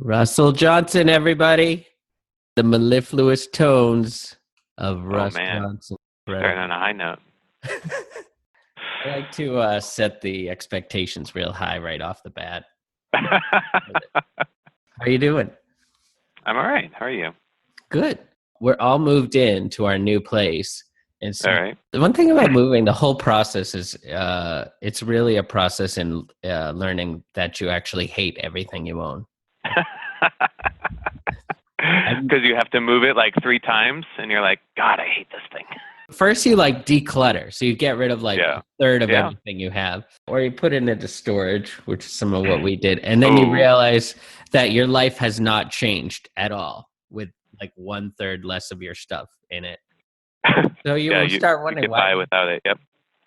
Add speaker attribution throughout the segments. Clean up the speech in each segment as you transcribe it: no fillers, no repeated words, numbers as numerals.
Speaker 1: Russell Johnson, everybody. The mellifluous tones of
Speaker 2: Oh
Speaker 1: Russ
Speaker 2: man,
Speaker 1: Johnson.
Speaker 2: starting on a high note.
Speaker 1: I like to set the expectations real high right off the bat. How you doing?
Speaker 2: I'm all right. How are you?
Speaker 1: Good. We're all moved in to our new place. And so
Speaker 2: All right.
Speaker 1: the one thing about moving, the whole process is it's really a process in learning that you actually hate everything you own.
Speaker 2: Because you have to move it like 3 times, and you're like, God, I hate this thing.
Speaker 1: First, you like declutter. So you get rid of like a third of
Speaker 2: Yeah.
Speaker 1: everything you have, or you put it into storage, which is some of what we did. And then you realize that your life has not changed at all with like 1/3 less of your stuff in it. So you start wondering
Speaker 2: you get by without it. Yep.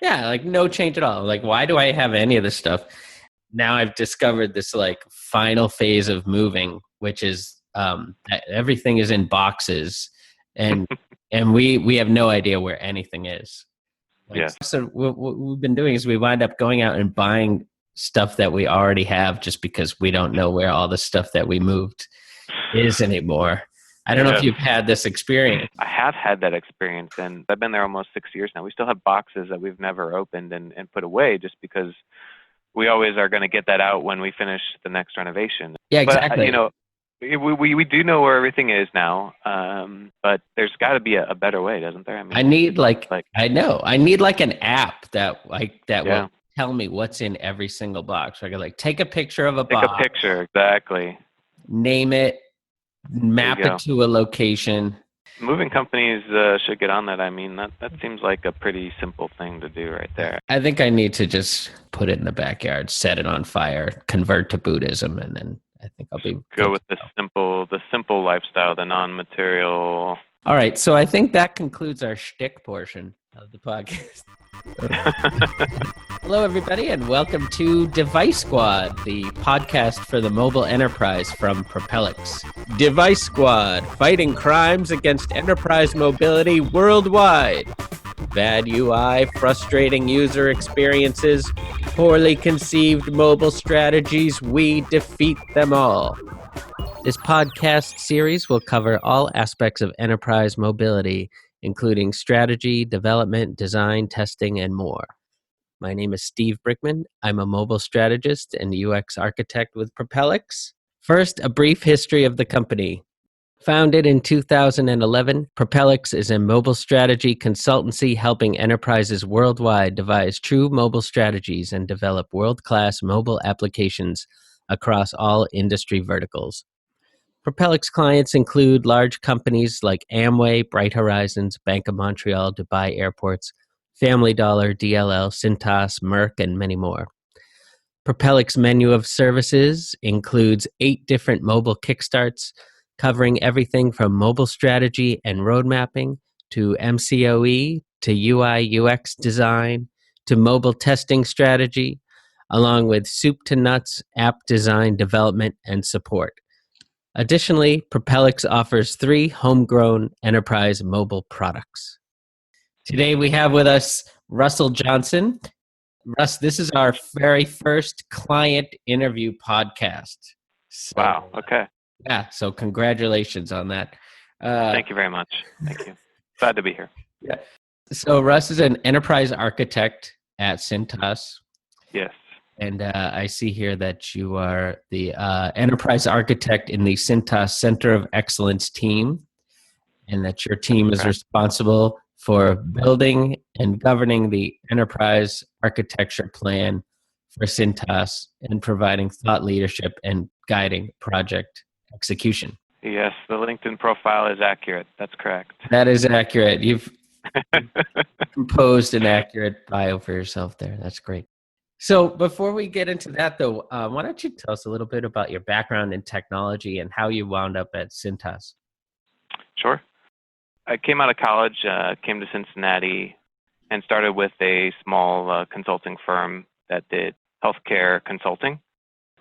Speaker 1: Yeah, like no change at all. Like, why do I have any of this stuff? Now I've discovered this like final phase of moving, which is that everything is in boxes, and and we have no idea where anything is. So what we've been doing is we wind up going out and buying stuff that we already have just because we don't know where all the stuff that we moved is anymore. I don't know if you've had this experience.
Speaker 2: I have had that experience, and I've been there almost 6 years now. We still have boxes that we've never opened and put away just because we always are going to get that out when we finish the next renovation.
Speaker 1: Yeah, exactly.
Speaker 2: But, we do know where everything is now, but there's got to be a better way, doesn't there?
Speaker 1: I need I need like an app that will tell me what's in every single box. So I can like take a picture of a box.
Speaker 2: Take a picture, exactly.
Speaker 1: Name it, map it to a location.
Speaker 2: Moving companies should get on that. I mean, that seems like a pretty simple thing to do right there.
Speaker 1: I think I need to just put it in the backyard, set it on fire, convert to Buddhism, and then I think I'll be
Speaker 2: go with the simple lifestyle, the non-material.
Speaker 1: All right, so I think that concludes our shtick portion of the podcast. Hello, everybody, and welcome to Device Squad, the podcast for the mobile enterprise from Propelics. Device Squad, fighting crimes against enterprise mobility worldwide. Bad UI, frustrating user experiences, poorly conceived mobile strategies, we defeat them all. This podcast series will cover all aspects of enterprise mobility, including strategy, development, design, testing, and more. My name is Steve Brickman. I'm a mobile strategist and UX architect with Propelics. First, a brief history of the company. Founded in 2011, Propelics is a mobile strategy consultancy helping enterprises worldwide devise true mobile strategies and develop world-class mobile applications across all industry verticals. Propelics clients include large companies like Amway, Bright Horizons, Bank of Montreal, Dubai Airports, Family Dollar, DLL, Cintas, Merck, and many more. Propelics' menu of services includes 8 different mobile kickstarts, covering everything from mobile strategy and road mapping to MCOE to UI UX design to mobile testing strategy, along with soup to nuts app design development and support. Additionally, Propelics offers 3 homegrown enterprise mobile products. Today we have with us Russell Johnson. Russ, this is our very first client interview podcast. So,
Speaker 2: wow, okay.
Speaker 1: Yeah, so congratulations on that.
Speaker 2: Thank you very much. Thank you. Glad to be here.
Speaker 1: Yeah. So Russ is an enterprise architect at Cintas.
Speaker 2: Yes.
Speaker 1: And I see here that you are the enterprise architect in the Cintas Center of Excellence team, and that your team is responsible for building and governing the enterprise architecture plan for Cintas and providing thought leadership and guiding project execution.
Speaker 2: Yes, the LinkedIn profile is accurate. That's correct.
Speaker 1: That is accurate. You've composed an accurate bio for yourself there. That's great. So before we get into that, though, why don't you tell us a little bit about your background in technology and how you wound up at Cintas?
Speaker 2: Sure. I came out of college, came to Cincinnati, and started with a small consulting firm that did healthcare consulting.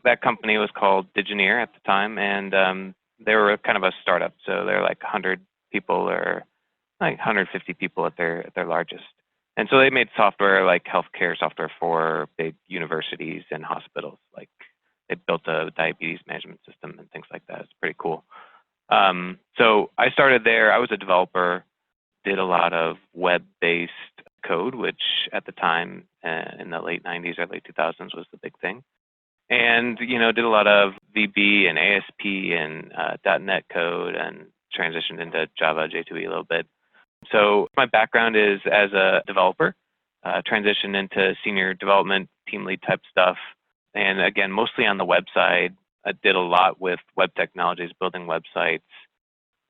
Speaker 2: That company was called Digineer at the time, and they were kind of a startup. So they're like 100 people or like 150 people at their largest. And so they made software like healthcare software for big universities and hospitals. Like They built a diabetes management system and things like that. It's pretty cool. So I started there. I was a developer, did a lot of web-based code, which at the time in the late 90s or late 2000s was the big thing. And, did a lot of VB and ASP and .NET code and transitioned into Java, J2E a little bit. So my background is as a developer, transitioned into senior development, team lead type stuff. And again, mostly on the web side. I did a lot with web technologies, building websites,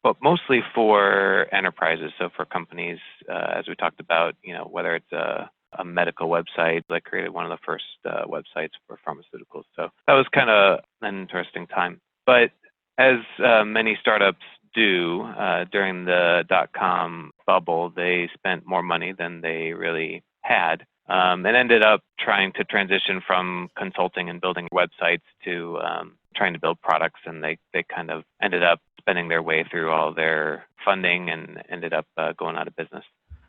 Speaker 2: but mostly for enterprises. So for companies, as we talked about, whether it's a medical website. I created one of the first websites for pharmaceuticals. So that was kind of an interesting time. But as many startups do during the dot-com bubble, they spent more money than they really had, and ended up trying to transition from consulting and building websites to trying to build products. And they kind of ended up spending their way through all their funding and ended up going out of business.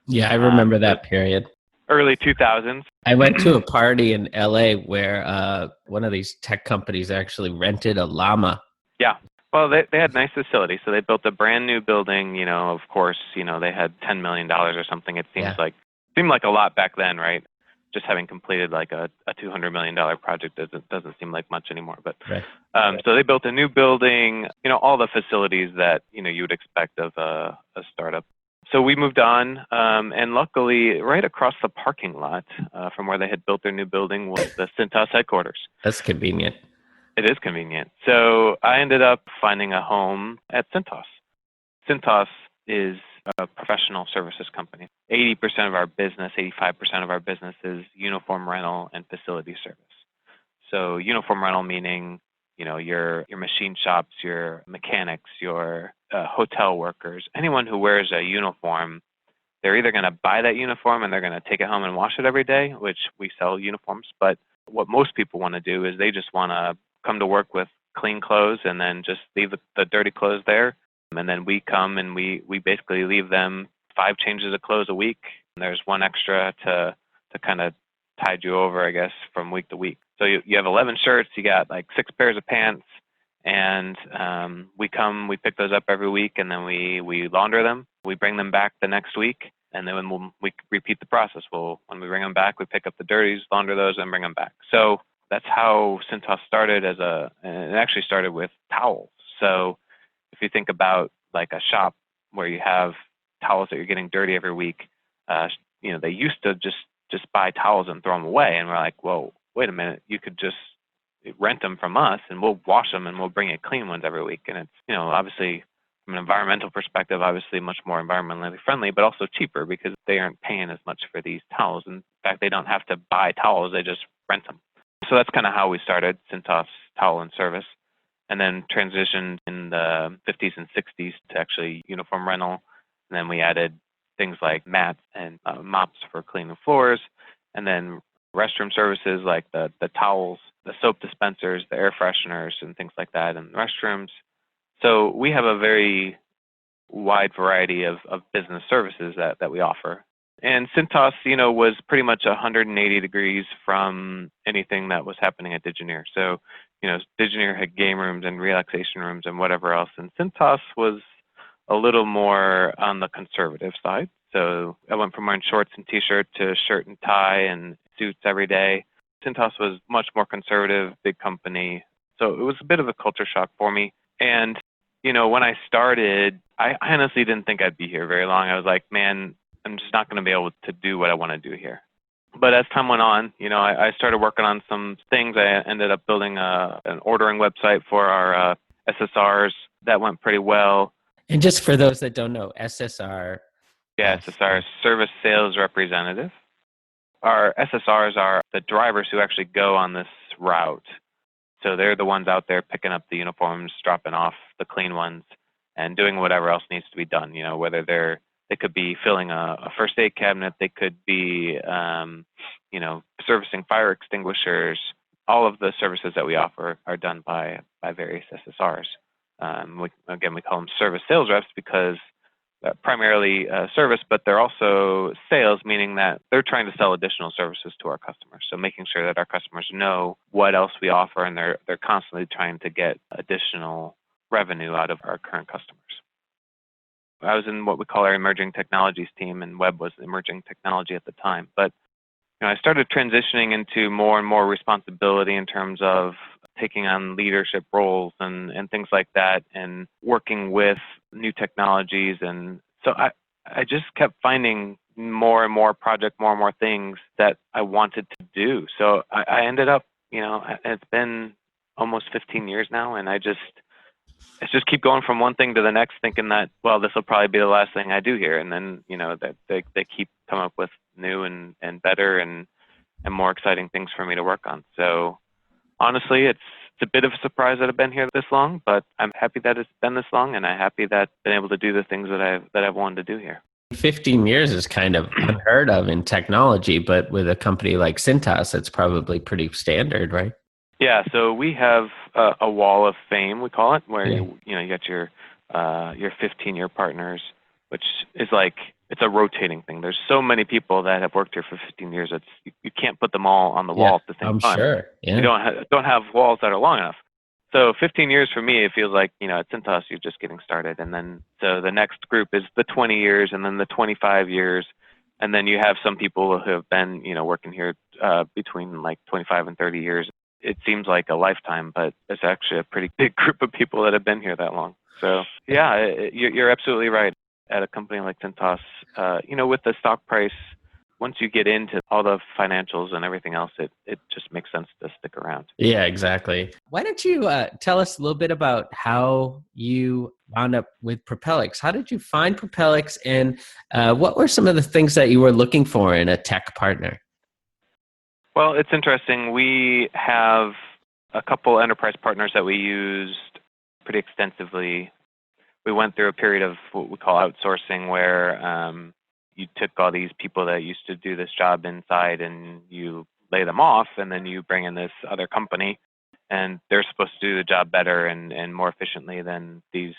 Speaker 1: Yeah, I remember that period.
Speaker 2: Early 2000s.
Speaker 1: I went to a party in LA where one of these tech companies actually rented a llama.
Speaker 2: Yeah. Well, they had nice facilities. So they built a brand new building, of course, they had $10 million or something. It seemed like a lot back then, right? Just having completed like a $200 million project doesn't seem like much anymore. But so they built a new building, all the facilities that, you would expect of a startup. So we moved on, and luckily, right across the parking lot from where they had built their new building was the Cintas headquarters.
Speaker 1: That's convenient.
Speaker 2: It is convenient. So I ended up finding a home at Cintas. Cintas is a professional services company. 80% of our business, 85% of our business is uniform rental and facility service. So uniform rental meaning, your machine shops, your mechanics, your hotel workers, anyone who wears a uniform, they're either going to buy that uniform and they're going to take it home and wash it every day, which we sell uniforms. But what most people want to do is they just want to come to work with clean clothes and then just leave the dirty clothes there. And then we come and we basically leave them 5 changes of clothes a week. And there's one extra to kind of tide you over, I guess, from week to week. So you have 11 shirts, you got like 6 pairs of pants, and we pick those up every week, and then we launder them. We bring them back the next week, and then we repeat the process. When we bring them back, we pick up the dirties, launder those, and bring them back. So that's how Cintas started and it actually started with towels. So if you think about like a shop where you have towels that you're getting dirty every week, they used to just buy towels and throw them away. And we're like, whoa, wait a minute, you could just rent them from us and we'll wash them and we'll bring you clean ones every week. And it's, obviously from an environmental perspective, obviously much more environmentally friendly, but also cheaper because they aren't paying as much for these towels. In fact, they don't have to buy towels, they just rent them. So that's kind of how we started Cintas Towel and Service, and then transitioned in the 50s and 60s to actually uniform rental. And then we added things like mats and mops for cleaning floors, and then restroom services like the towels, the soap dispensers, the air fresheners, and things like that in restrooms. So we have a very wide variety of business services that we offer. And Cintas, was pretty much 180 degrees from anything that was happening at Digineer. So, Digineer had game rooms and relaxation rooms and whatever else. And Cintas was a little more on the conservative side. So I went from wearing shorts and t-shirt to shirt and tie and suits every day. Cintas was much more conservative, big company. So it was a bit of a culture shock for me. And, when I started, I honestly didn't think I'd be here very long. I was like, man, I'm just not going to be able to do what I want to do here. But as time went on, I started working on some things. I ended up building an ordering website for our SSRs. That went pretty well.
Speaker 1: And just for those that don't know, SSR.
Speaker 2: Yeah, SSR, Service Sales Representative. Our SSRs are the drivers who actually go on this route. So they're the ones out there picking up the uniforms, dropping off the clean ones, and doing whatever else needs to be done, whether they could be filling a first aid cabinet, they could be, servicing fire extinguishers. All of the services that we offer are done by various SSRs. We call them service sales reps because, primarily service, but they're also sales, meaning that they're trying to sell additional services to our customers. So making sure that our customers know what else we offer, and they're constantly trying to get additional revenue out of our current customers. I was in what we call our emerging technologies team, and web was emerging technology at the time. But I started transitioning into more and more responsibility in terms of taking on leadership roles and things like that, and working with new technologies. And so I just kept finding more and more projects, more and more things that I wanted to do. So I ended up, it's been almost 15 years now, and I just keep going from one thing to the next, thinking that, well, this will probably be the last thing I do here. And then, that they keep coming up with new and better and more exciting things for me to work on. So honestly, it's a bit of a surprise that I've been here this long, but I'm happy that it's been this long, and I'm happy that I've been able to do the things that I've wanted to do here. 15
Speaker 1: years is kind of unheard of in technology, but with a company like Cintas, it's probably pretty standard, right?
Speaker 2: Yeah, so we have a wall of fame, we call it, where you got your 15-year partners, which is like, it's a rotating thing. There's so many people that have worked here for 15 years. You can't put them all on the wall at the same time.
Speaker 1: Sure. Yeah.
Speaker 2: You don't have walls that are long enough. So 15 years for me, it feels like, at Cintas, you're just getting started. And then, so the next group is the 20 years, and then the 25 years. And then you have some people who have been, working here between like 25 and 30 years. It seems like a lifetime, but it's actually a pretty big group of people that have been here that long. So yeah, you're absolutely right. At a company like Cintas, with the stock price, once you get into all the financials and everything else, it just makes sense to stick around.
Speaker 1: Yeah, exactly. Why don't you tell us a little bit about how you wound up with Propelics? How did you find Propelics, and what were some of the things that you were looking for in a tech partner?
Speaker 2: Well, it's interesting. We have a couple enterprise partners that we used pretty extensively. We went through a period of what we call outsourcing, where you took all these people that used to do this job inside and you lay them off, and then you bring in this other company, and they're supposed to do the job better and more efficiently than these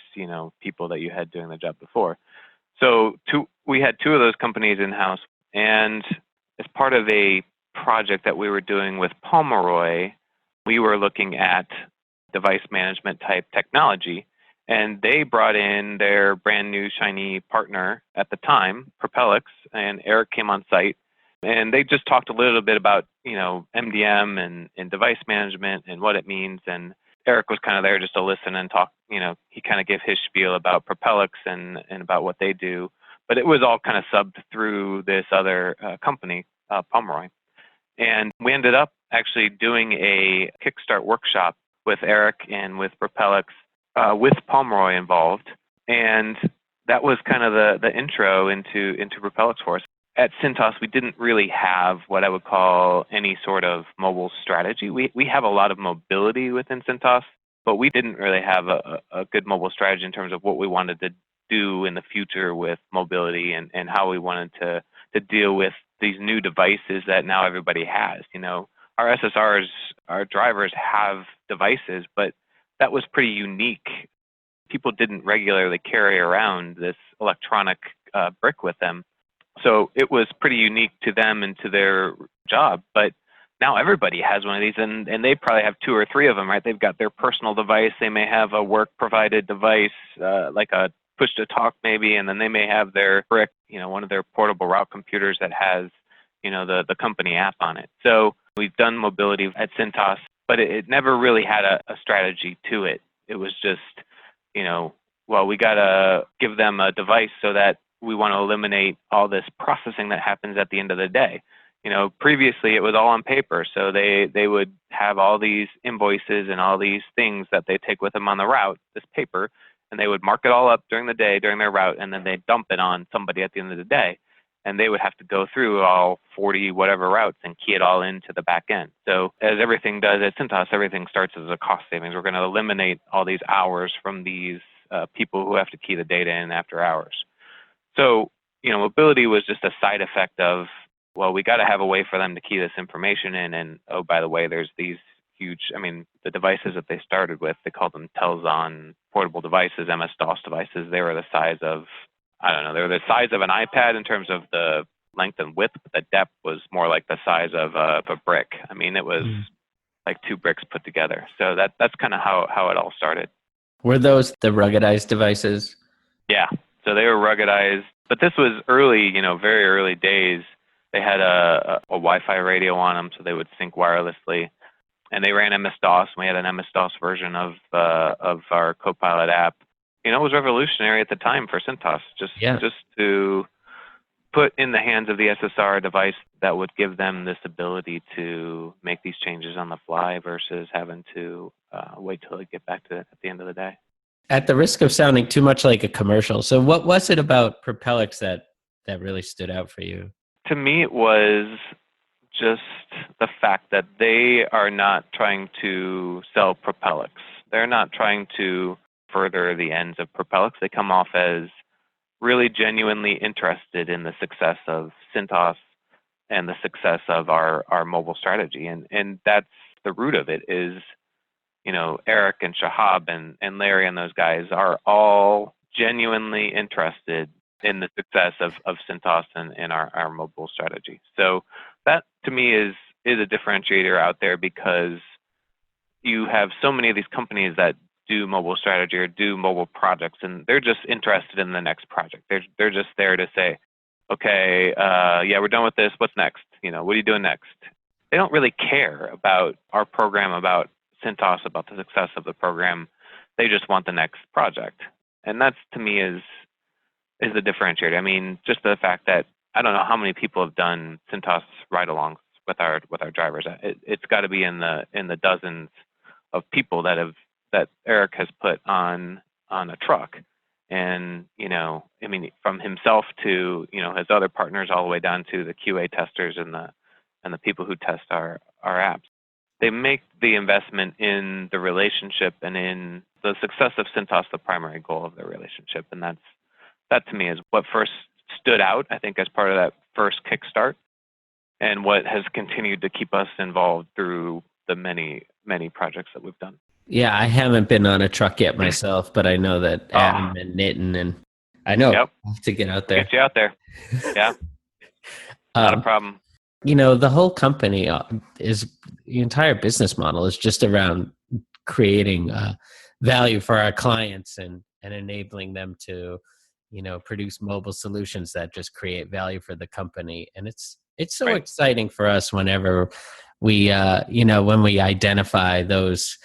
Speaker 2: people that you had doing the job before. So we had two of those companies in-house, and as part of a project that we were doing with Pomeroy, we were looking at device management type technology. And they brought in their brand new shiny partner at the time, Propelics, and Eric came on site. And they just talked a little bit about, MDM and device management and what it means. And Eric was kind of there just to listen and talk. He kind of gave his spiel about Propelics and about what they do. But it was all kind of subbed through this other company, Pomeroy. And we ended up actually doing a Kickstart workshop with Eric and with Propelics, with Pomeroy involved, and that was kind of the intro into Propelics for us. At Cintas, we didn't really have what I would call any sort of mobile strategy. We have a lot of mobility within Cintas, but we didn't really have a good mobile strategy in terms of what we wanted to do in the future with mobility and how we wanted to deal with these new devices that now everybody has. Our SSRs, our drivers have devices, but that was pretty unique. People didn't regularly carry around this electronic brick with them. So it was pretty unique to them and to their job. But now everybody has one of these, and they probably have two or three of them, right? They've got their personal device. They may have a work-provided device, like a push-to-talk maybe, and then they may have their brick, one of their portable route computers that has, the company app on it. So we've done mobility at Cintas, but it never really had a strategy to it. It was just, we got to give them a device so that we want to eliminate all this processing that happens at the end of the day. Previously it was all on paper, so they would have all these invoices and all these things that they take with them on the route, this paper, and they would mark it all up during the day, during their route, and then they'd dump it on somebody at the end of the day. And they would have to go through all 40 whatever routes and key it all into the back end. So as everything does at Cintas, everything starts as a cost savings. We're going to eliminate all these hours from these people who have to key the data in after hours. So, mobility was just a side effect of, we got to have a way for them to key this information in. And, oh, by the way, there's these huge, the devices that they started with, they called them Telzon portable devices, MS-DOS devices. They were the size of I don't know, they were the size of an iPad in terms of the length and width, but the depth was more like the size of a brick. I mean, it was like two bricks put together. So that's kind of how it all started.
Speaker 1: Were those the ruggedized devices?
Speaker 2: Yeah. So they were ruggedized, but this was early, very early days. They had a Wi-Fi radio on them, so they would sync wirelessly. And they ran MS-DOS, and we had an MS-DOS version of our CoPilot app. It was revolutionary at the time for Cintas, just to put in the hands of the SSR device that would give them this ability to make these changes on the fly versus having to wait till they get back to it at the end of the day.
Speaker 1: At the risk of sounding too much like a commercial, so what was it about Propelics that really stood out for you?
Speaker 2: To me, it was just the fact that they are not trying to sell Propelics. They're not trying to further the ends of Propelics. They come off as really genuinely interested in the success of Cintas and the success of our mobile strategy. And that's the root of it is, Eric and Shahab and Larry and those guys are all genuinely interested in the success of Cintas and our mobile strategy. So that to me is a differentiator out there, because you have so many of these companies that do mobile strategy or do mobile projects, and they're just interested in the next project. They're just there to say, okay, we're done with this. What's next? What are you doing next? They don't really care about our program, about Cintas, about the success of the program. They just want the next project. And that's, to me, is the differentiator. I mean, just the fact that I don't know how many people have done Cintas ride-alongs with our drivers. It's got to be in the dozens of people that Eric has put on a truck. And, from himself to, his other partners, all the way down to the QA testers and the people who test our apps. They make the investment in the relationship and in the success of Cintas the primary goal of their relationship. And that to me is what first stood out, I think, as part of that first kickstart, and what has continued to keep us involved through the many, many projects that we've done.
Speaker 1: Yeah, I haven't been on a truck yet myself, but I know that Adam and Nitin, and I know I have to get out there.
Speaker 2: Get you out there. Yeah. Not a problem.
Speaker 1: The whole company the entire business model is just around creating value for our clients and enabling them to, produce mobile solutions that just create value for the company. And it's so exciting for us whenever we, when we identify those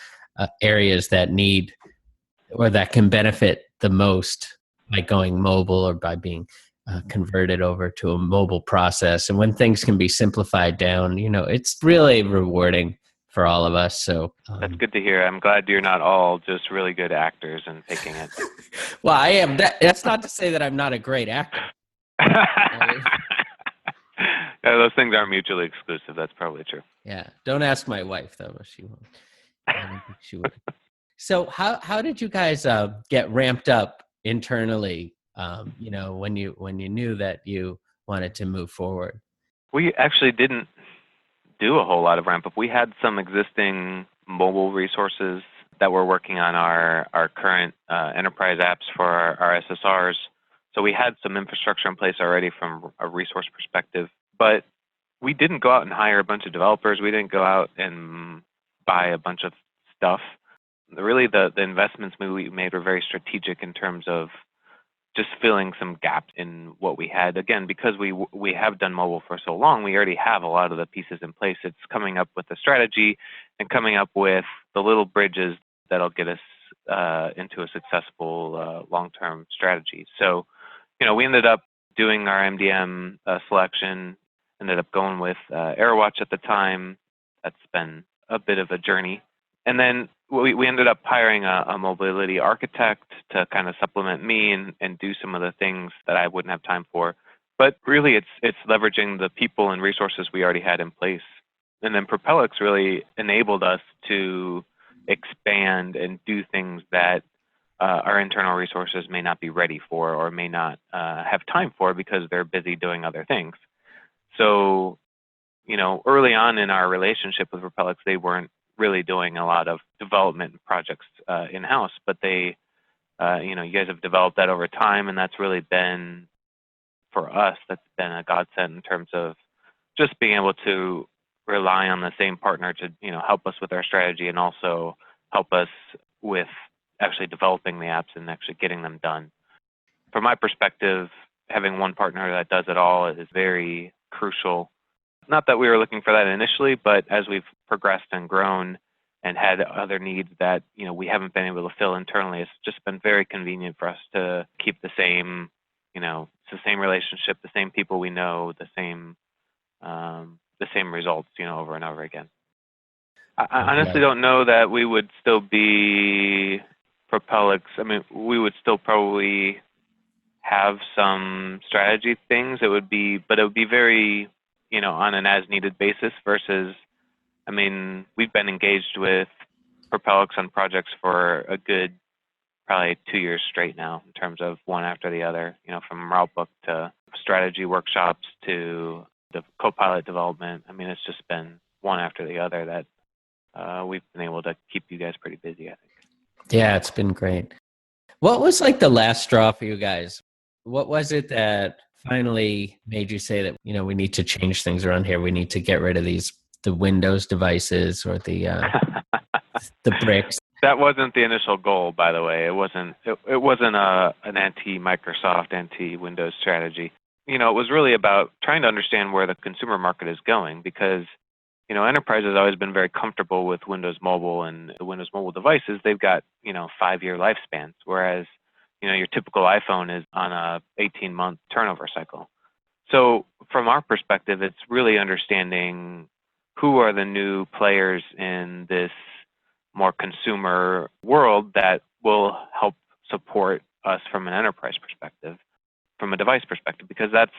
Speaker 1: areas that need or that can benefit the most by going mobile or by being converted over to a mobile process. And when things can be simplified down, it's really rewarding for all of us. So
Speaker 2: that's good to hear. I'm glad you're not all just really good actors and faking it.
Speaker 1: Well, I am. That's not to say that I'm not a great actor.
Speaker 2: Those things aren't mutually exclusive. That's probably true.
Speaker 1: Yeah. Don't ask my wife, though. She won't. I don't think she would. So how did you guys get ramped up internally, when you knew that you wanted to move forward?
Speaker 2: We actually didn't do a whole lot of ramp up. We had some existing mobile resources that were working on our current enterprise apps for our SSRs. So we had some infrastructure in place already from a resource perspective, but we didn't go out and hire a bunch of developers. We didn't go out and buy a bunch of stuff. Really, the investments we made were very strategic in terms of just filling some gaps in what we had. Again, because we have done mobile for so long, we already have a lot of the pieces in place. It's coming up with the strategy and coming up with the little bridges that'll get us into a successful long-term strategy. So, we ended up doing our MDM selection, ended up going with AirWatch at the time. That's been a bit of a journey. And then we ended up hiring a mobility architect to kind of supplement me and do some of the things that I wouldn't have time for. But really, it's leveraging the people and resources we already had in place. And then Propelics really enabled us to expand and do things that our internal resources may not be ready for or may not have time for because they're busy doing other things. So, early on in our relationship with Propelics, they weren't really doing a lot of development projects in-house, but they You guys have developed that over time, and that's really been, for us, that's been a godsend in terms of just being able to rely on the same partner to, help us with our strategy and also help us with actually developing the apps and actually getting them done. From my perspective, having one partner that does it all is very crucial. Not that we were looking for that initially, but as we've progressed and grown and had other needs that, we haven't been able to fill internally, it's just been very convenient for us to keep the same, it's the same relationship, the same people we know, the same results, over and over again. I honestly don't know that we would still be Propelics. I mean, we would still probably have some strategy things. But it would be very, on an as-needed basis versus, we've been engaged with Propelics on projects for a good, probably 2 years straight now in terms of one after the other, from RouteBook to strategy workshops to the CoPilot development. It's just been one after the other that we've been able to keep you guys pretty busy, I think.
Speaker 1: Yeah, it's been great. What was like the last straw for you guys? What was it that finally made you say that, we need to change things around here? We need to get rid of the Windows devices or the bricks.
Speaker 2: That wasn't the initial goal, by the way. It wasn't an anti-Microsoft, anti-Windows strategy. It was really about trying to understand where the consumer market is going because, enterprise has always been very comfortable with Windows Mobile, and the Windows Mobile devices, they've got, 5-year lifespans, whereas, your typical iPhone is on a 18-month turnover cycle. So from our perspective, it's really understanding who are the new players in this more consumer world that will help support us from an enterprise perspective, from a device perspective, because that's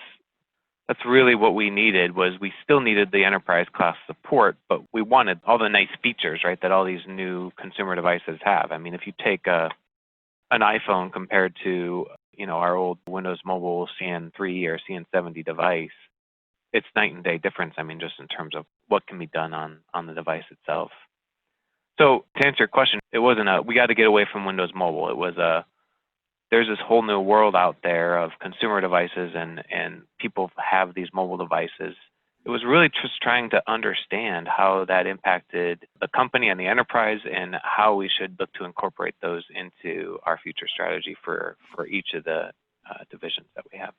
Speaker 2: really what we needed. Was we still needed the enterprise class support, but we wanted all the nice features, right, that all these new consumer devices have. If you take an iPhone compared to, our old Windows Mobile CN3 or CN70 device, it's night and day difference. Just in terms of what can be done on the device itself. So to answer your question, it wasn't we got to get away from Windows Mobile. It was there's this whole new world out there of consumer devices and people have these mobile devices. It was really just trying to understand how that impacted the company and the enterprise and how we should look to incorporate those into our future strategy for each of the divisions that we have.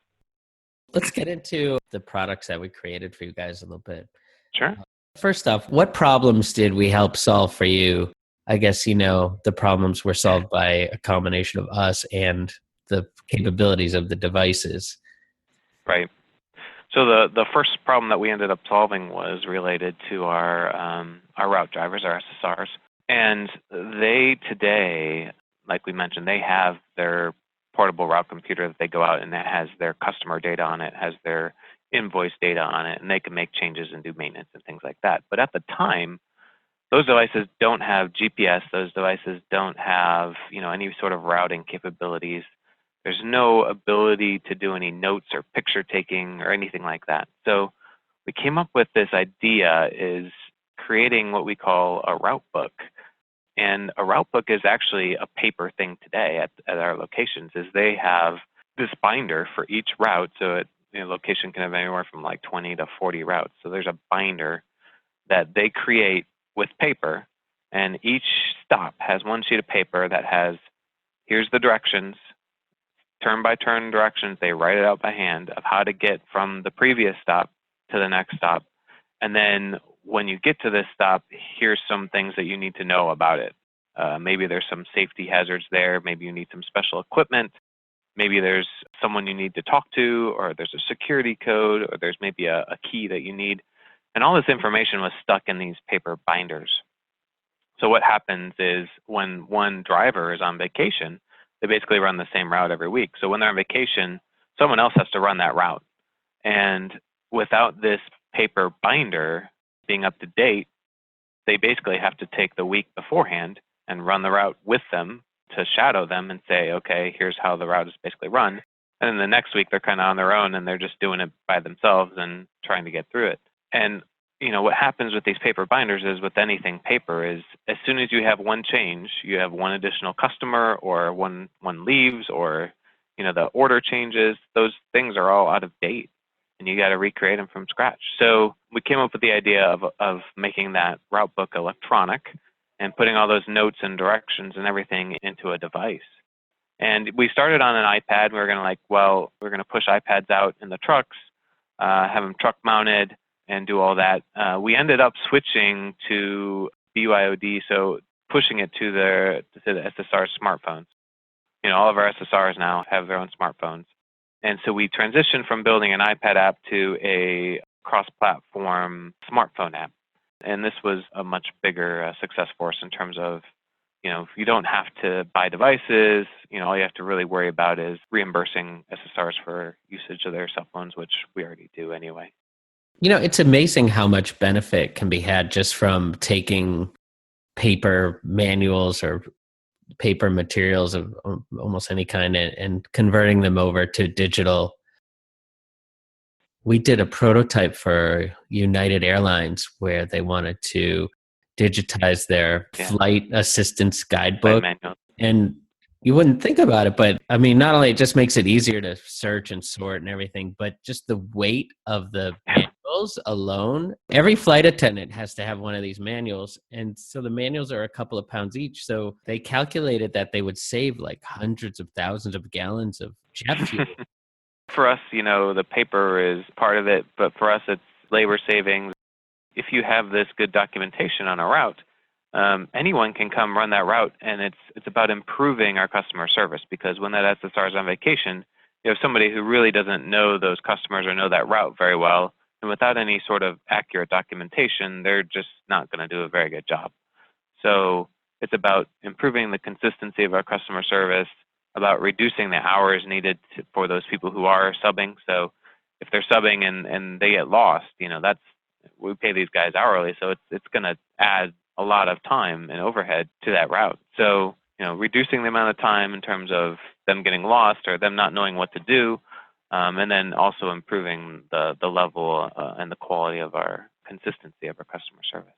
Speaker 1: Let's get into the products that we created for you guys a little bit.
Speaker 2: Sure.
Speaker 1: First off, what problems did we help solve for you? I guess, the problems were solved by a combination of us and the capabilities of the devices.
Speaker 2: Right. So the first problem that we ended up solving was related to our route drivers, our SSRs. And they today, like we mentioned, they have their portable route computer that they go out and that has their customer data on it, has their invoice data on it, and they can make changes and do maintenance and things like that. But at the time, those devices don't have GPS. Those devices don't have, any sort of routing capabilities. There's no ability to do any notes or picture taking or anything like that. So we came up with this idea is creating what we call a RouteBook. And a RouteBook is actually a paper thing today at our locations. Is they have this binder for each route. So location can have anywhere from like 20 to 40 routes. So there's a binder that they create with paper, and each stop has one sheet of paper that has, here's the directions, turn-by-turn directions. They write it out by hand of how to get from the previous stop to the next stop. And then when you get to this stop, here's some things that you need to know about it. Maybe there's some safety hazards there. Maybe you need some special equipment. Maybe there's someone you need to talk to, or there's a security code, or there's maybe a key that you need. And all this information was stuck in these paper binders. So what happens is when one driver is on vacation, they basically run the same route every week. So when they're on vacation, someone else has to run that route. And without this paper binder being up to date, they basically have to take the week beforehand and run the route with them to shadow them and say, okay, here's how the route is basically run. And then the next week they're kind of on their own and they're just doing it by themselves and trying to get through it. And what happens with these paper binders is with anything paper is as soon as you have one change, you have one additional customer or one leaves or, the order changes, those things are all out of date and you got to recreate them from scratch. So we came up with the idea of making that RouteBook electronic and putting all those notes and directions and everything into a device. And we started on an iPad. We were going to we're going to push iPads out in the trucks, have them truck mounted, and do all that. We ended up switching to BYOD, so pushing it to the SSR smartphones. All of our SSRs now have their own smartphones. And so we transitioned from building an iPad app to a cross-platform smartphone app. And this was a much bigger success for us in terms of, you don't have to buy devices. All you have to really worry about is reimbursing SSRs for usage of their cell phones, which we already do anyway.
Speaker 1: It's amazing how much benefit can be had just from taking paper manuals or paper materials of almost any kind and converting them over to digital. We did a prototype for United Airlines where they wanted to digitize their flight assistance guidebook. And you wouldn't think about it, but I mean, not only it just makes it easier to search and sort and everything, but just the weight of the manuals alone. Every flight attendant has to have one of these manuals. And so the manuals are a couple of pounds each. So they calculated that they would save like hundreds of thousands of gallons of jet fuel.
Speaker 2: For us, the paper is part of it, but for us, it's labor savings. If you have this good documentation on a route, anyone can come run that route, and it's about improving our customer service, because when that SSR is on vacation, you have somebody who really doesn't know those customers or know that route very well, and without any sort of accurate documentation, they're just not going to do a very good job. So it's about improving the consistency of our customer service, about reducing the hours needed for those people who are subbing. So if they're subbing and they get lost, we pay these guys hourly, so it's going to add a lot of time and overhead to that route. So, reducing the amount of time in terms of them getting lost or them not knowing what to do, and then also improving the level and the quality of our consistency of our customer service.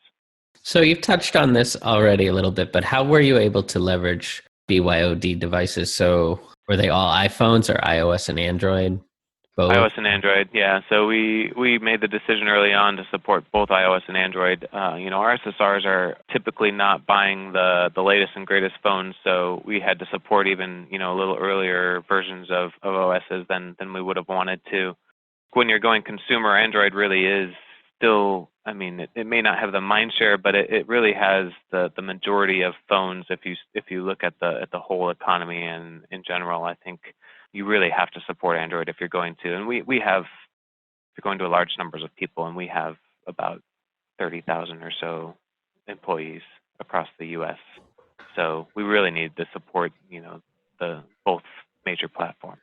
Speaker 1: So you've touched on this already a little bit, but how were you able to leverage BYOD devices? So were they all iPhones or iOS and Android? Both?
Speaker 2: iOS and Android, yeah. So we made the decision early on to support both iOS and Android. Our SSRs are typically not buying the latest and greatest phones, so we had to support even a little earlier versions of OSs than we would have wanted to. When you're going consumer, Android really is still, it may not have the mind share, but it really has the majority of phones. If you look at the whole economy and in general, I think you really have to support Android if you're going to. And we have, if you're going to a large numbers of people, and we have about 30,000 or so employees across the U.S. So we really need to support, the both major platforms.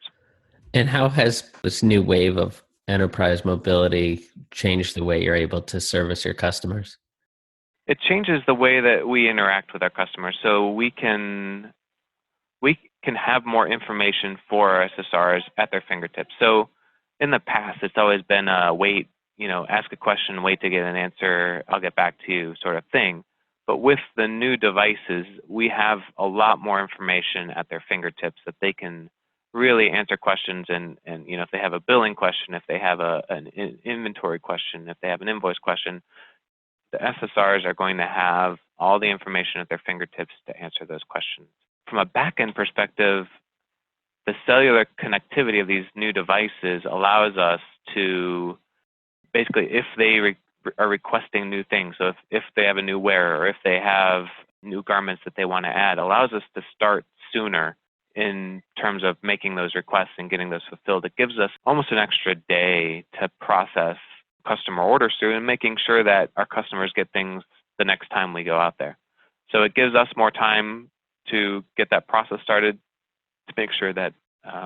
Speaker 1: And how has this new wave of enterprise mobility changed the way you're able to service your customers?
Speaker 2: It changes the way that we interact with our customers. So we can have more information for our SSRs at their fingertips. So in the past, it's always been a wait, ask a question, wait to get an answer, I'll get back to you sort of thing. But with the new devices, we have a lot more information at their fingertips that they can really answer questions. And if they have a billing question, if they have an inventory question, if they have an invoice question, the SSRs are going to have all the information at their fingertips to answer those questions. From a backend perspective, the cellular connectivity of these new devices allows us to basically, if they are requesting new things, so if they have a new wearer or if they have new garments that they want to add, allows us to start sooner in terms of making those requests and getting those fulfilled. It gives us almost an extra day to process customer orders through and making sure that our customers get things the next time we go out there. So it gives us more time to get that process started to make sure that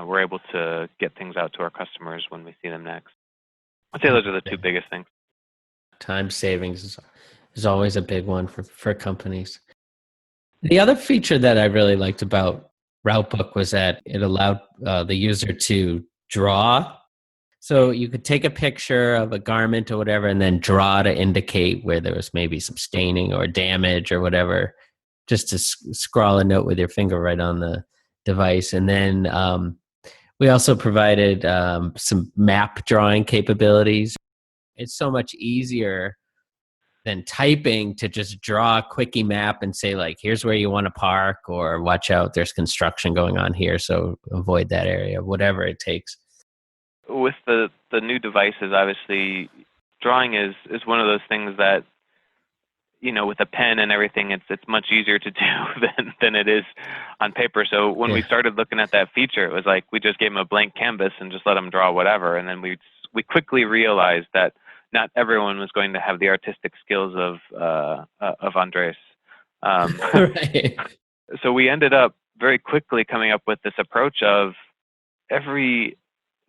Speaker 2: we're able to get things out to our customers when we see them next. I'd say those are the two biggest things.
Speaker 1: Time savings is always a big one for companies. The other feature that I really liked about RouteBook was that it allowed the user to draw So you could take a picture of a garment or whatever and then draw to indicate where there was maybe some staining or damage or whatever, just to scrawl a note with your finger right on the device. And then we also provided some map drawing capabilities. It's so much easier than typing to just draw a quickie map and say, like, here's where you want to park, or watch out, there's construction going on here, so avoid that area, whatever it takes.
Speaker 2: With the new devices, obviously, drawing is one of those things that, with a pen and everything, it's much easier to do than it is on paper. So when we started looking at that feature, it was like we just gave them a blank canvas and just let them draw whatever. And then we quickly realized that not everyone was going to have the artistic skills of Andres.
Speaker 1: Right.
Speaker 2: So we ended up very quickly coming up with this approach of every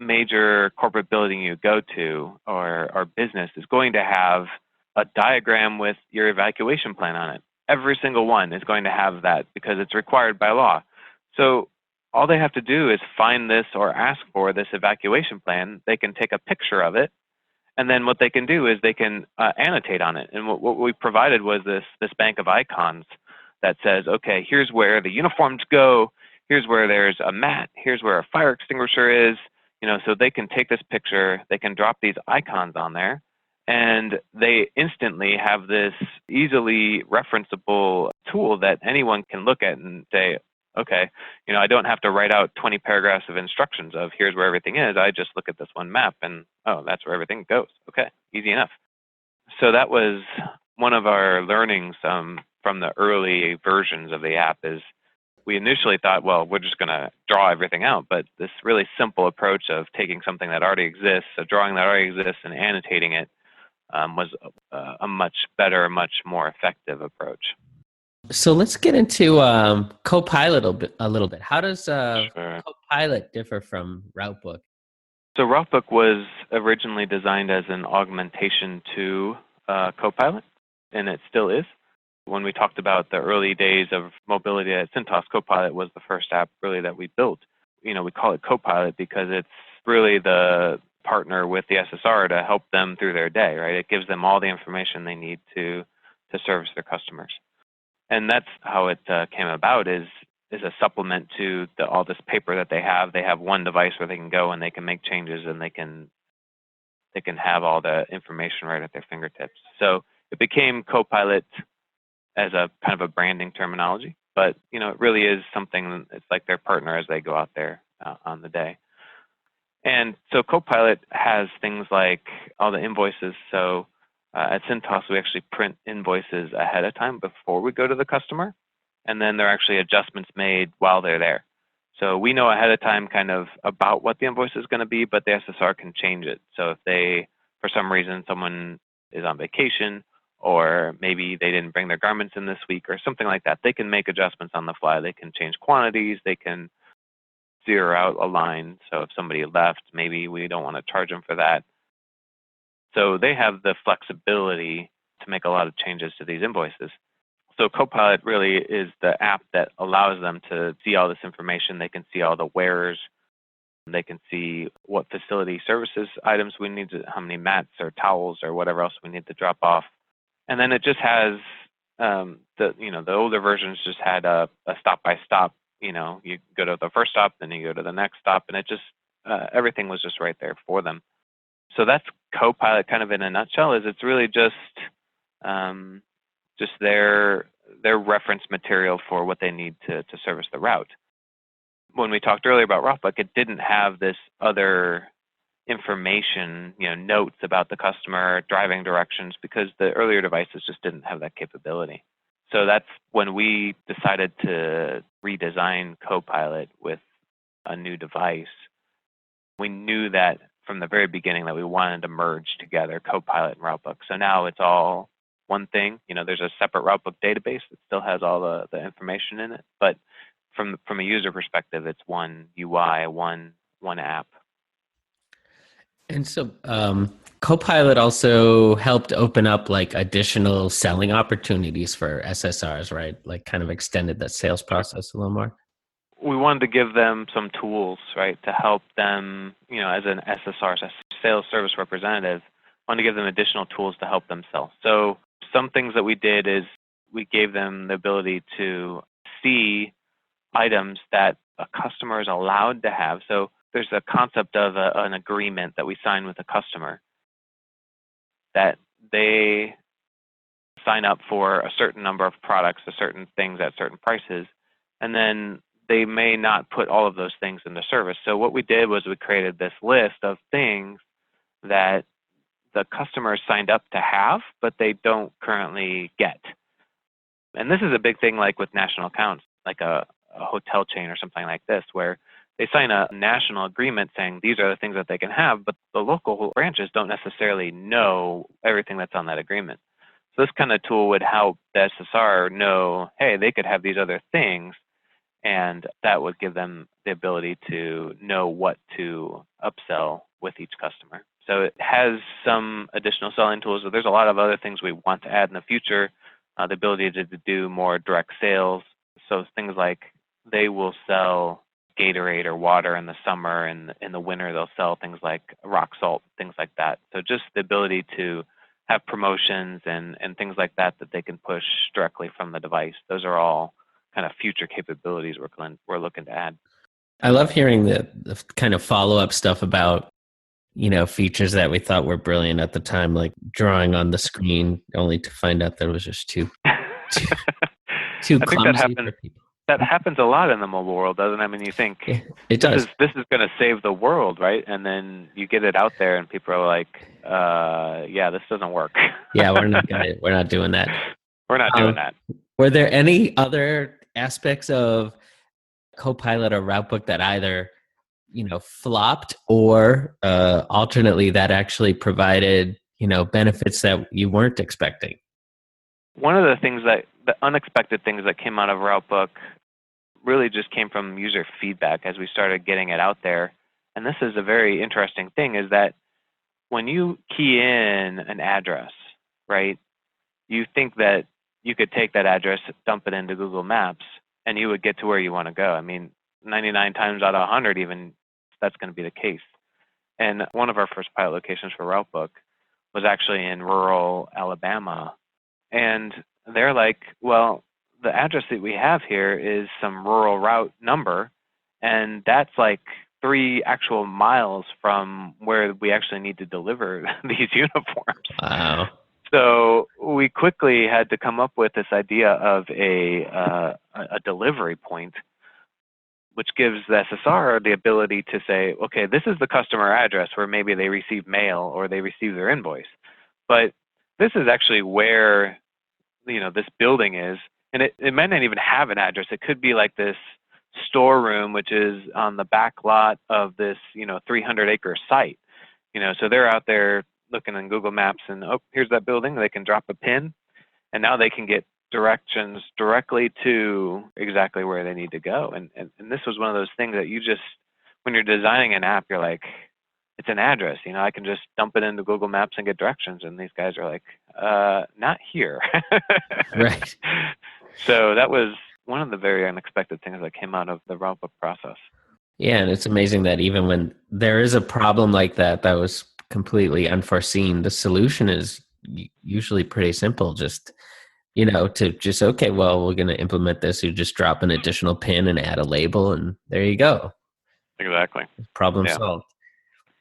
Speaker 2: major corporate building you go to or business is going to have a diagram with your evacuation plan on it. Every single one is going to have that because it's required by law. So all they have to do is find this or ask for this evacuation plan. They can take a picture of it, and then what they can do is they can annotate on it. And what we provided was this bank of icons that says, okay, here's where the uniforms go, here's where there's a mat, here's where a fire extinguisher is, so they can take this picture, they can drop these icons on there, and they instantly have this easily referenceable tool that anyone can look at and say, okay, I don't have to write out 20 paragraphs of instructions of here's where everything is. I just look at this one map and, oh, that's where everything goes. Okay, easy enough. So that was one of our learnings from the early versions of the app is we initially thought, well, we're just going to draw everything out. But this really simple approach of taking something that already exists, a drawing that already exists, and annotating it was a much better, much more effective approach.
Speaker 1: So let's get into CoPilot a little bit. How does CoPilot differ from RouteBook?
Speaker 2: So RouteBook was originally designed as an augmentation to CoPilot, and it still is. When we talked about the early days of mobility at Cintas, CoPilot was the first app really that we built. We call it CoPilot because it's really the partner with the SSR to help them through their day, right? It gives them all the information they need to service their customers. And that's how it came about is a supplement to all this paper that they have. They have one device where they can go and they can make changes and they can have all the information right at their fingertips. So it became CoPilot as a kind of a branding terminology, but it really is something. It's like their partner as they go out there on the day. And so CoPilot has things like all the invoices. So at Cintas, we actually print invoices ahead of time before we go to the customer, and then there are actually adjustments made while they're there. So we know ahead of time kind of about what the invoice is going to be, but the SSR can change it. So if for some reason, someone is on vacation, or maybe they didn't bring their garments in this week or something like that, they can make adjustments on the fly. They can change quantities. They can zero out a line. So if somebody left, maybe we don't want to charge them for that. So they have the flexibility to make a lot of changes to these invoices. So CoPilot really is the app that allows them to see all this information. They can see all the wearers. They can see what facility services items we need to, how many mats or towels or whatever else we need to drop off. And then it just has the older versions just had a stop by stop. You go to the first stop, then you go to the next stop, and it just everything was just right there for them. So that's CoPilot kind of in a nutshell. Is it's really just their reference material for what they need to service the route. When we talked earlier about RouteBook, it didn't have this other information, notes about the customer, driving directions, because the earlier devices just didn't have that capability. So that's when we decided to redesign CoPilot with a new device. We knew that from the very beginning that we wanted to merge together CoPilot and RouteBook. So now it's all one thing. There's a separate RouteBook database that still has all the information in it, but from a user perspective, it's one UI, one app.
Speaker 1: And so CoPilot also helped open up like additional selling opportunities for SSRs, right? Like kind of extended that sales process a little more.
Speaker 2: We wanted to give them some tools, right, to help them, as an SSR sales service representative, want to give them additional tools to help them sell. So some things that we did is we gave them the ability to see items that a customer is allowed to have. So there's a concept of an agreement that we sign with a customer that they sign up for a certain number of products, a certain things at certain prices, and then they may not put all of those things into service. So what we did was we created this list of things that the customers signed up to have, but they don't currently get. And this is a big thing like with national accounts, like a hotel chain or something like this, where they sign a national agreement saying these are the things that they can have, but the local branches don't necessarily know everything that's on that agreement. So this kind of tool would help the SSR know, hey, they could have these other things, and that would give them the ability to know what to upsell with each customer. So it has some additional selling tools, but there's a lot of other things we want to add in the future. The ability to do more direct sales. So things like they will sell Gatorade or water in the summer, and in the winter they'll sell things like rock salt, things like that. So just the ability to have promotions and things like that that they can push directly from the device. Those are all kind of future capabilities we're looking to add.
Speaker 1: I love hearing the kind of follow-up stuff about, features that we thought were brilliant at the time, like drawing on the screen, only to find out that it was just too clumsy for people.
Speaker 2: That happens a lot in the mobile world, doesn't it? I mean, you think
Speaker 1: it does.
Speaker 2: This is going to save the world, right? And then you get it out there, and people are like, "Yeah, this doesn't work."
Speaker 1: Yeah, we're not doing that.
Speaker 2: We're not doing that.
Speaker 1: Were there any other aspects of CoPilot or RouteBook that either flopped or alternately that actually provided benefits that you weren't expecting?
Speaker 2: One of the unexpected things that came out of RouteBook really just came from user feedback as we started getting it out there. And this is a very interesting thing, is that when you key in an address, right, you think that you could take that address, dump it into Google Maps, and you would get to where you want to go. I mean, 99 times out of 100 even, that's going to be the case. And one of our first pilot locations for RouteBook was actually in rural Alabama. And they're like, well, the address that we have here is some rural route number, and that's like 3 actual miles from where we actually need to deliver these uniforms.
Speaker 1: Wow.
Speaker 2: So we quickly had to come up with this idea of a delivery point, which gives the SSR the ability to say, okay, this is the customer address where maybe they receive mail or they receive their invoice. But this is actually where this building is, and it might not even have an address. It could be like this storeroom, which is on the back lot of this 300-acre site. So they're out there looking in Google Maps, and here's that building. They can drop a pin, and now they can get directions directly to exactly where they need to go. And this was one of those things that you just, when you're designing an app, you're like, it's an address. I can just dump it into Google Maps and get directions. And these guys are like, not here.
Speaker 1: Right.
Speaker 2: So that was one of the very unexpected things that came out of the RouteBook process.
Speaker 1: Yeah, and it's amazing that even when there is a problem like that was completely unforeseen, the solution is usually pretty simple. Just, okay, well, we're going to implement this. You just drop an additional pin and add a label, and there you go.
Speaker 2: Exactly.
Speaker 1: Problem solved.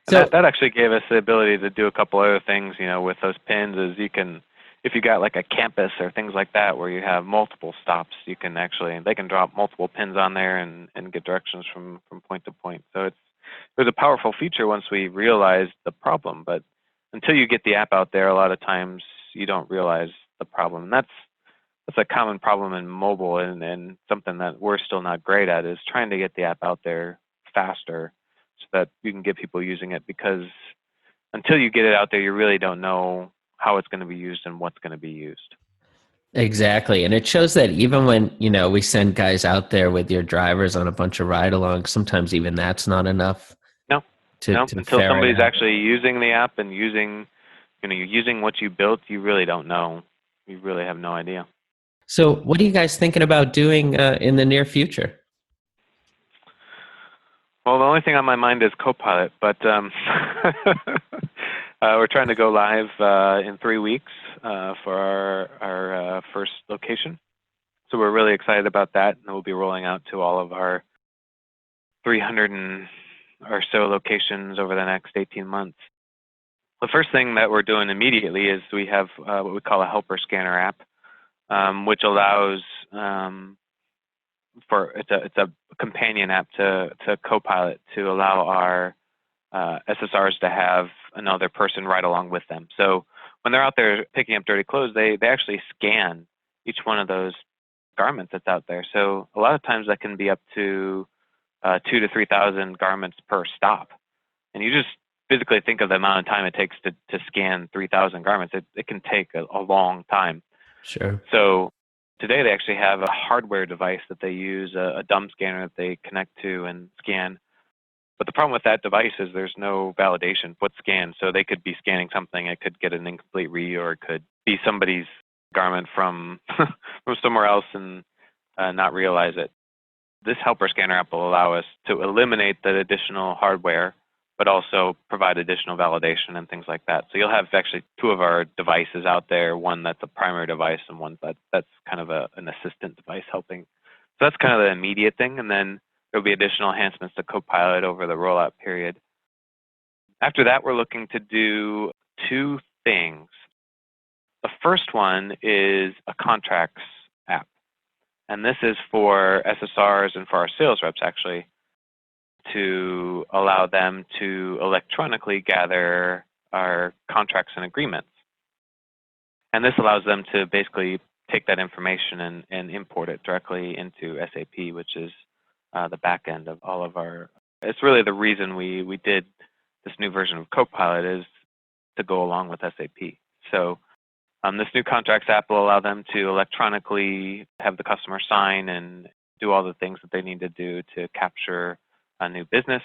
Speaker 2: So that actually gave us the ability to do a couple other things, with those pins. Is you can, if you got like a campus or things like that where you have multiple stops, they can drop multiple pins on there and get directions from point to point. So it was a powerful feature once we realized the problem. But until you get the app out there, a lot of times you don't realize the problem. And that's a common problem in mobile, and something that we're still not great at is trying to get the app out there faster, so that you can get people using it, because until you get it out there, you really don't know how it's going to be used and what's going to be used.
Speaker 1: Exactly. And it shows that even when, we send guys out there with your drivers on a bunch of ride-alongs, sometimes even that's not enough.
Speaker 2: No, until somebody's actually using the app and using what you built, you really don't know. You really have no idea.
Speaker 1: So what are you guys thinking about doing in the near future?
Speaker 2: Well, the only thing on my mind is CoPilot, but we're trying to go live in 3 weeks for our first location. So we're really excited about that, and we'll be rolling out to all of our 300 or so locations over the next 18 months. The first thing that we're doing immediately is we have what we call a helper scanner app, which allows it's a companion app to CoPilot to allow our SSRs to have another person ride along with them. So when they're out there picking up dirty clothes, they actually scan each one of those garments that's out there. So a lot of times that can be up to 2,000 to 3,000 garments per stop. And you just physically think of the amount of time it takes to scan 3,000 garments. It can take a long time.
Speaker 1: Sure.
Speaker 2: So today they actually have a hardware device that they use, a dumb scanner that they connect to and scan. But the problem with that device is there's no validation what's scanned. So they could be scanning something, it could get an incomplete read, or it could be somebody's garment from from somewhere else and not realize it. This helper scanner app will allow us to eliminate the additional hardware, but also provide additional validation and things like that. So you'll have actually 2 of our devices out there, one that's a primary device and one that's kind of an assistant device helping. So that's kind of the immediate thing, and then there'll be additional enhancements to CoPilot over the rollout period. After that, we're looking to do 2 things. The first one is a contracts app, and this is for SSRs and for our sales reps actually, to allow them to electronically gather our contracts and agreements. And this allows them to basically take that information and import it directly into SAP, which is the back end of all of our. It's really the reason we did this new version of CoPilot, is to go along with SAP. So this new contracts app will allow them to electronically have the customer sign and do all the things that they need to do to capture a new business.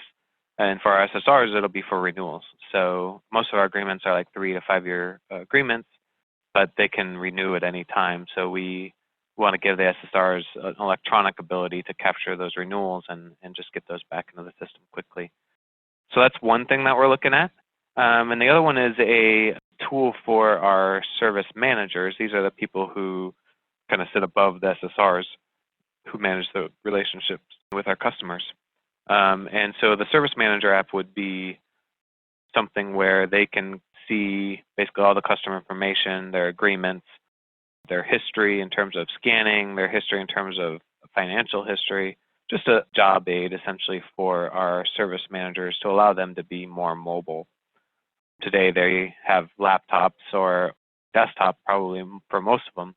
Speaker 2: And for our SSRs, it'll be for renewals. So most of our agreements are like 3 to 5 year agreements, but they can renew at any time. So we want to give the SSRs an electronic ability to capture those renewals and just get those back into the system quickly. So that's one thing that we're looking at. And the other one is a tool for our service managers. These are the people who kind of sit above the SSRs, who manage the relationships with our customers. And so the service manager app would be something where they can see basically all the customer information, their agreements, their history in terms of scanning, their history in terms of financial history, just a job aid essentially for our service managers to allow them to be more mobile. Today they have laptops or desktop probably for most of them,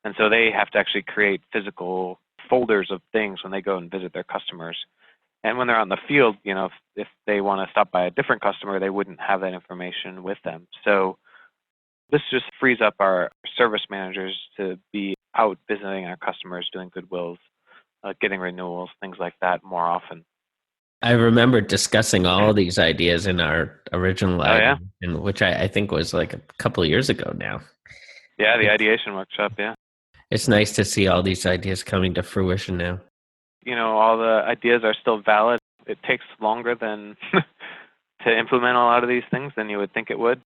Speaker 2: and so they have to actually create physical folders of things when they go and visit their customers. And when they're out in the field, you know, if they want to stop by a different customer, they wouldn't have that information with them. So this just frees up our service managers to be out visiting our customers, doing goodwills, getting renewals, things like that more often.
Speaker 1: I remember discussing all these ideas in our original ideation, which I think was like a couple of years ago now.
Speaker 2: Yeah, the ideation workshop, yeah.
Speaker 1: It's nice to see all these ideas coming to fruition now.
Speaker 2: You know, all the ideas are still valid. It takes longer than to implement a lot of these things than you would think it would.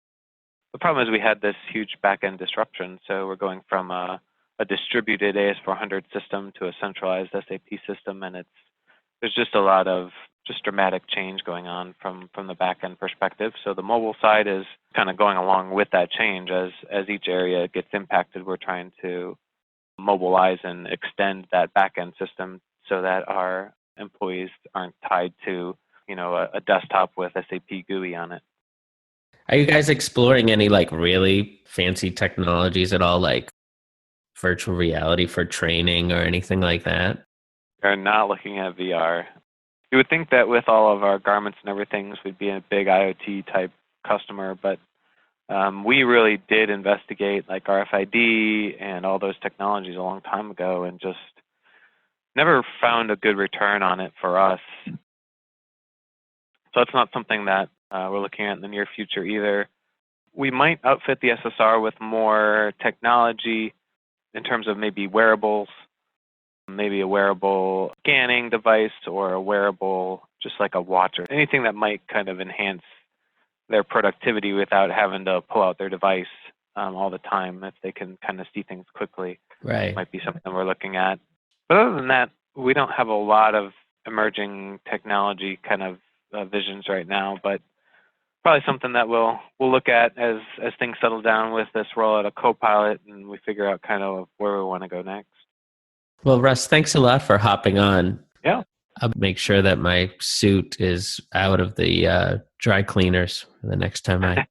Speaker 2: The problem is we had this huge back-end disruption, so we're going from a distributed AS400 system to a centralized SAP system, and there's just a lot of dramatic change going on from the back-end perspective. So the mobile side is kind of going along with that change. As each area gets impacted, we're trying to mobilize and extend that back-end system so that our employees aren't tied to, you know, a desktop with SAP GUI on it.
Speaker 1: Are you guys exploring any like really fancy technologies at all, like virtual reality for training or anything like that?
Speaker 2: We're not looking at VR. You would think that with all of our garments and everything, we'd be a big IoT type customer, but we really did investigate like RFID and all those technologies a long time ago and just never found a good return on it for us. So it's not something that we're looking at in the near future either. We might outfit the SSR with more technology in terms of maybe wearables, maybe a wearable scanning device or a wearable, just like a watch or anything that might kind of enhance their productivity without having to pull out their device all the time. If they can kind of see things quickly,
Speaker 1: Right.
Speaker 2: might be something we're looking at. But other than that, we don't have a lot of emerging technology kind of visions right now, but probably something that we'll look at as things settle down with this rollout of CoPilot and we figure out kind of where we want to go next.
Speaker 1: Well, Russ, thanks a lot for hopping on.
Speaker 2: Yeah.
Speaker 1: I'll make sure that my suit is out of the dry cleaners the next time I...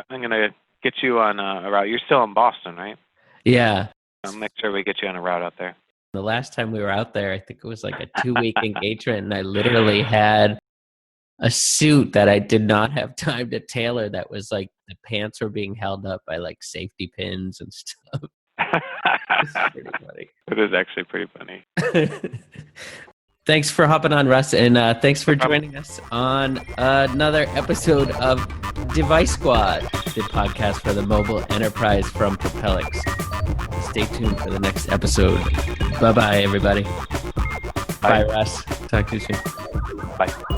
Speaker 2: I'm going to get you on a route. You're still in Boston, right?
Speaker 1: Yeah.
Speaker 2: I'll make sure we get you on a route out there.
Speaker 1: The last time we were out there, I think it was like a 2-week engagement, and I literally had a suit that I did not have time to tailor that was like the pants were being held up by like safety pins and stuff. It's pretty funny.
Speaker 2: It is actually pretty funny.
Speaker 1: Thanks for hopping on, Russ, and thanks for joining us on another episode of Device Squad, the podcast for the mobile enterprise from Propelics. Stay tuned for the next episode. Bye-bye, everybody. Bye, Russ. Talk to you soon.
Speaker 2: Bye.